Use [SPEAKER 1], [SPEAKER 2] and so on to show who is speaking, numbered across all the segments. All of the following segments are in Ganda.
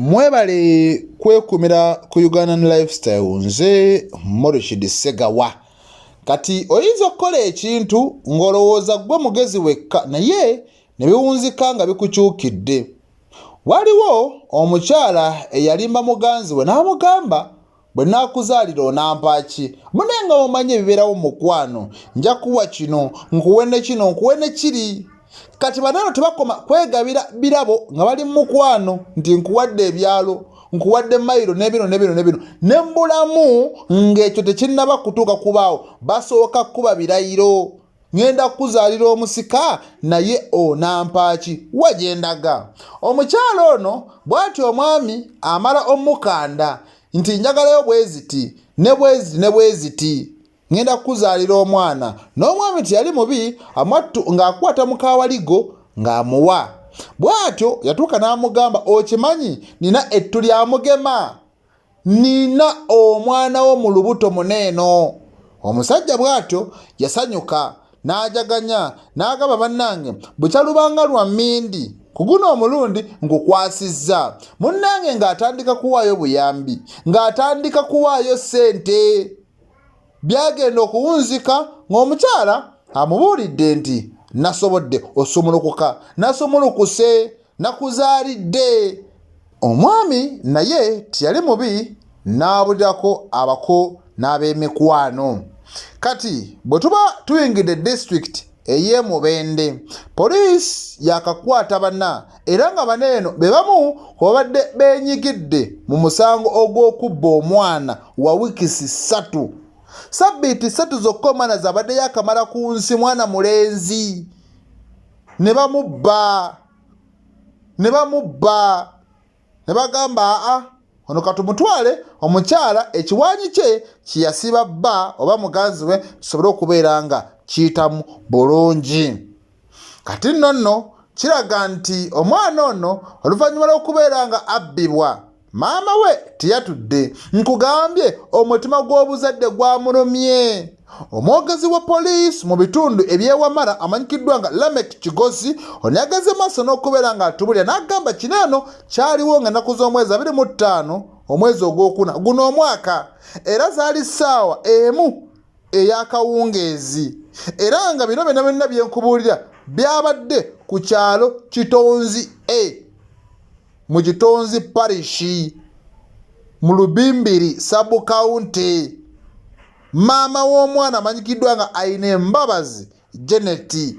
[SPEAKER 1] Mwebale kwekumira ku Ugandan Lifestyle nze Morishid Segawa. Kati oyinza okukola ekintu ng'olowooza gwe mugezi wekka naye ne biwunzika nga bikukyukidde. Waliwo omukyala eyalimba muganzi we n'amugamba bwe naakuzaalira onampa ki? Mune nga omanyi ebibeerawo mu mukwano, nja kuwa kino, nkuwe ne kino, nkuwe ne kiri. Kati banano tebakoma kwegabira birabo nga bali mu mukwano nti nkuwadde ebyalo, nkuwadde mayiro n'ebino ne mbulamu ng'ekyo tekinnaba kutuuka kubaawo basooka kuba birayiro. Ngenda kukuzaalira omusika naye onampa ki? Wajendaga. Omukyala ono bw'ati omwami amala omukanda nti njagalayo bweziti ne bweziti ngenda kukuzaalira omwana. N'omwami teyali mubi, amattu ng'akwata mukawaligo ng'amuwa. Bw'atyo yatuuka n'amugamba okimanyi nina ettu lya mugema, nina omwana wo mu lubuto muneeno. Omusajja bw'atyo yasanyuka n'ajaganya n'agamba bannange bukyalubanga lwa mmindi ku guno omulundi nkukwasizza. Munnange ng'atandika kuwaayo buyambi, ng'atandika kuwaayo ssente. Byagenda okuwunzika ng'omukyala amubuulidde nti nasobodde osumulukuka, nasumulukuse, nakuzaalidde. Omwami naye tiyali mubi, n'abulirako abako n'ab'emikwano. Kati bwe tuba tuyingidde disitulikiti ey'e Mubende, poliisi yakakwata banna era nga baneeno be bamu babadde beenyigidde mu musango ogw'okubba omwana wa wiikisi 3. Sabbiiti 3 zokka omwana z'abadde yakamala ku nsi, mwana mulenzi. Ne bamubba ne bagamba aa ono katumutwale omukyala ekiwaanyi kye kiyasiba bba oba muganzi we kisobole okubeera nga kiyitamu bulungi. Kati nno kiraga nti omwana ono oluvannyuma lw'okubeera nga abbibwa maama we teyatudde. Nkugambye omutima gw'obuzadde gwamulumye. Omwogezi wa poliisi mu bitundu eby'ewamala amanyikiddwa nga Lamek Kigozi ono yageze maaso n'okubeera nga atubulira n'agamba kino eno kyaliwo nga ennaku z'omwezi 25 omwezi ogwokuna guno omwaka, era zaali ssaawa emu ey'akawungeezi, era nga bino byonna bye nkubuulira byabadde ku kyalo Kitonzi mu Kitonzi parishi mu Lubimbiri sub-county. Maama w'omwana amanyikiddwa nga ayina embabazi Janet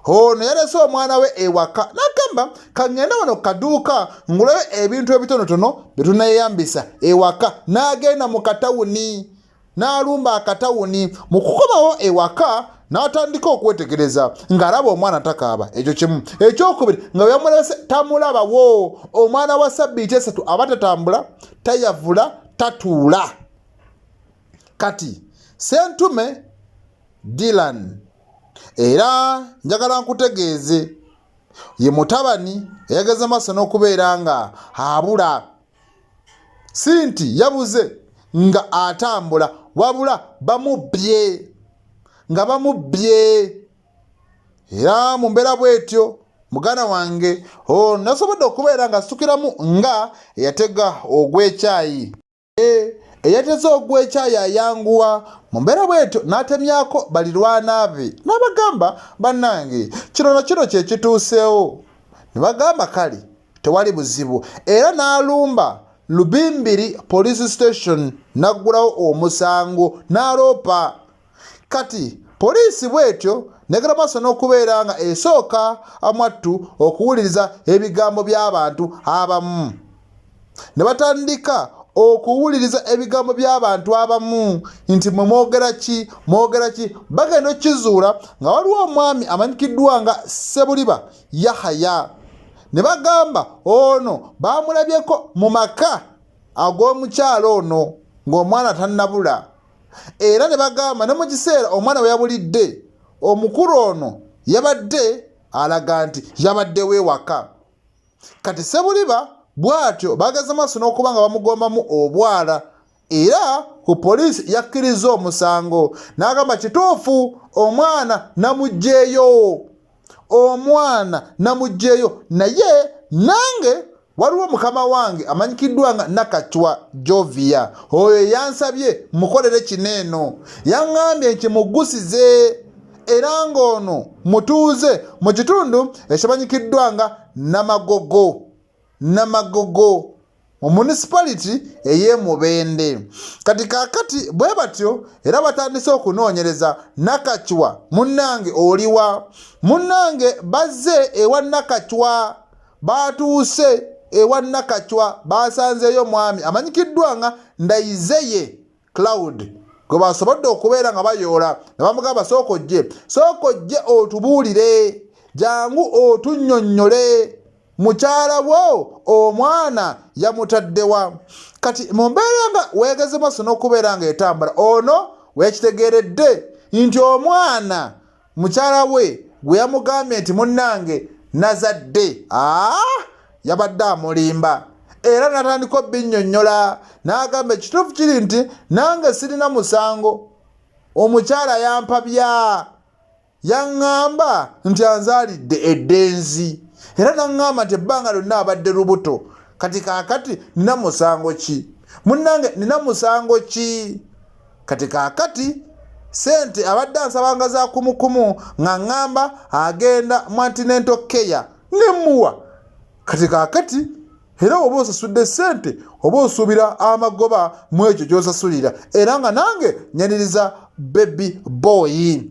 [SPEAKER 1] ono yalese omwana we ewaka n'agamba kangenda wano kaduuka ngulabe ebintu ebitonotono bye tunayeyambisa ewaka. N'agenda mu katawuni n'alumba akatawuni. Mu kukomawo ewaka n'atandika okwetegereza ng'alaba omwana takaaba. Ekyo kimu. Ekyokubiri nga yamulese tamulabawo. Omwana wa sabbiiti 3 aba tatambula, tayavula, tatuula. Kati Ssentume Dylan era njagala nkutegeeze ye mutabani eyageze maaso n'okubeera nga abula. Si nti yabuze nga atambula wabula bamubbye era mu mbeera bw'etyo muganda wange nasobodde okubeera nga asukiramu nga eyatega ogw'ekyayi. Eyateze ogw'ekyayi ayanguwa mu mbeera bw'etyo n'atemyako balirwana be n'abagamba bannange kino kye kituuseewo. Ne bagamba kale tewali buzibu, era n'alumba Lubimbiri police station n'aggulawo omusango n'aloopa. Kati poliisi bw'etyo negera maaso n'okubeera nga esooka amattu okuwuliriza ebigambo by'abantu abamu. Ne batandika okuwuliriza ebigambo by'abantu abamu nti mwe mwogera ki. Bagenda okkizuula nga waliwo omwami amanyikiddwa nga Sebuliba Yahaya. Ne bagamba ono baamulabyeko mu maka ag'omukyalo ono ng'omwana tannabula. Era ne bagamba ne mu kiseera omwana we yabulidde omukulu ono yabadde alaga nti yabaddewo ewaka. Kati Sebuliba bw'atyo bageze maaso n'okuba nga bamugombamu obwala, era ku poliisi yakkiriza omusango n'agamba kituufu omwana namuggyeyo naye nange waliwo mukama wange amanyikiddwa nga Nakachwa Jovia oyo yansabye mukolere kineeno yaŋŋambye nti mugusize era ng'ono mutuuze mu kitundu ekimanyikiddwa nga Namagogo mu municipality ey'e Mubende. Kati kaakati bwe batyo era batandise okunoonyereza Nakachwa munnange oliwa munnange bazze ewa Nakachwa baatuuse ewa Nakachwa basanzeeyo mwami amanyikiddwa nga Ndayizeye Cloud gwe basobodde okubeera nga bayoola ne bamugamba sooka ojje otubuulire jangu otunnyonnyole mukyala wo omwana yamutaddewa. Kati mu mbeera nga weegeze maaso n'okubeera nga etambula ono weekitegeeredde nti omwana mukyala we gwe yamugambye nti munnange nazadde yabadde amulimba era natandika obbinnyonnyola n'agamba ekituufu kiri nti nange sirina musango omukyala yampabya yaŋŋamba nti anzaalidde eddenzi era naŋŋamba nti ebbanga lyonna abadde lubuto kati kaakati nina musango ki munnange nina musango ki kati kaakati sente abadde ansabanga za kumukumu nga ŋŋamba agenda mu antinental care nemuwa kati kaakati era oba osasudde sente oba osuubira amagoba mu ekyo gy'osasulira era nga nange nyaniriza baby boy.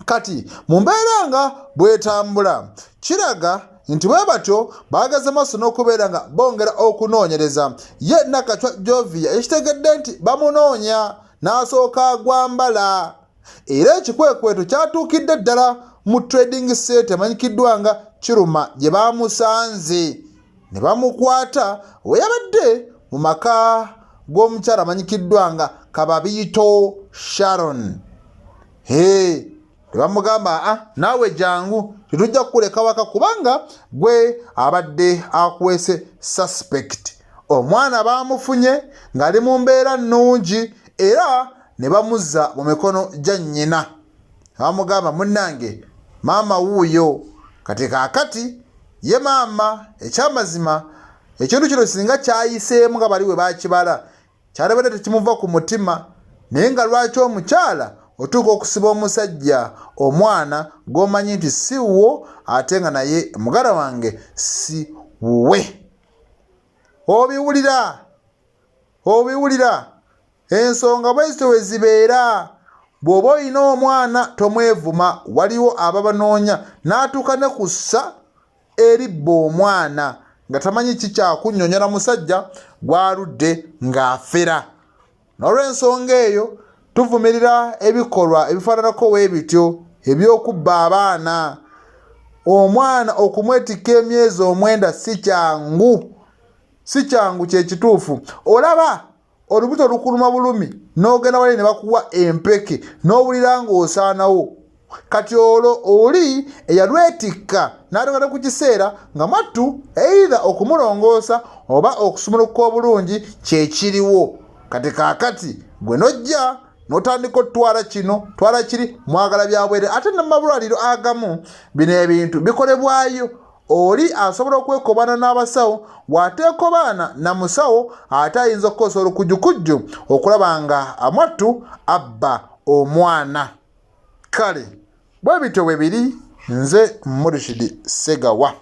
[SPEAKER 1] Kati mu mbeera nga bwetambula kiraga nti bwe batyo baagaze maaso n'okubeera nga bongera okunoonyereza ye Nakachwa Jovia ekitegedde nti bamunoonya n'asooka agwambala era ekikwekweto kyatuukidde ddala mu trading set emanyikiddwa nga Kiruma gye bamusanze ne bamukwata we yabadde mu maka g'omukyala amanyikiddwa nga Kababiito Sharon. Ne bamugamba naawe jangu tetujja kukuleka waka kubanga gwe abadde akuweese suspect. Omwana bamufunye ng'ali mu mbeera nnungi era ne bamuzza mu mikono gya nnyina. Bamugamba munnange maama wuuyo kati kaakati ye maama ekyamazima ekintu kino singa kyayiseemu nga bali we bakibala kyalabadde tekimuva ku mutima naye nga lwaki omukyala otuuka okusiba omusajja omwana g'omanyi nti si wo ate nga naye mugala wange si wuwe. Obiwulira ensonga bwezito we zibeera. Bw'oba olina omwana tomwevuma waliwo ababanoonya n'atuuka ne kussa eribba omwana nga tamanyi kikyakunnyonnyola musajja gw'aludde ng'afera. N'olw'ensonga eyo tuvumirira ebikolwa ebifaananako weebityo eby'okubba abaana. Omwana okumwetikka emyezi 9 si kyangu kye kituufu. Olaba olubuto lukuluma bulumi n'ogenda wali ne bakuwa empeke n'owulira ng'osaanawo. Kati olwo oli eyalwetikka n'atogana ku kiseera nga mwattu either okumulongoosa oba okusumuluka obulungi kyekiriwo. Kati kaakati gwe nojja n'otandika otwala kino twala kiri mwagala byabwere ate n'amalwaliro agamu bino ebintu bikolebwayo. Oli asobola okwekobana n'abasawo bw'ateekobaana na musawo ate ayinza okukozesa olukujjukujju okulaba nga amwattu abba omwana. Kale bwe bityo bwe biri nze Murshid Ssegawa.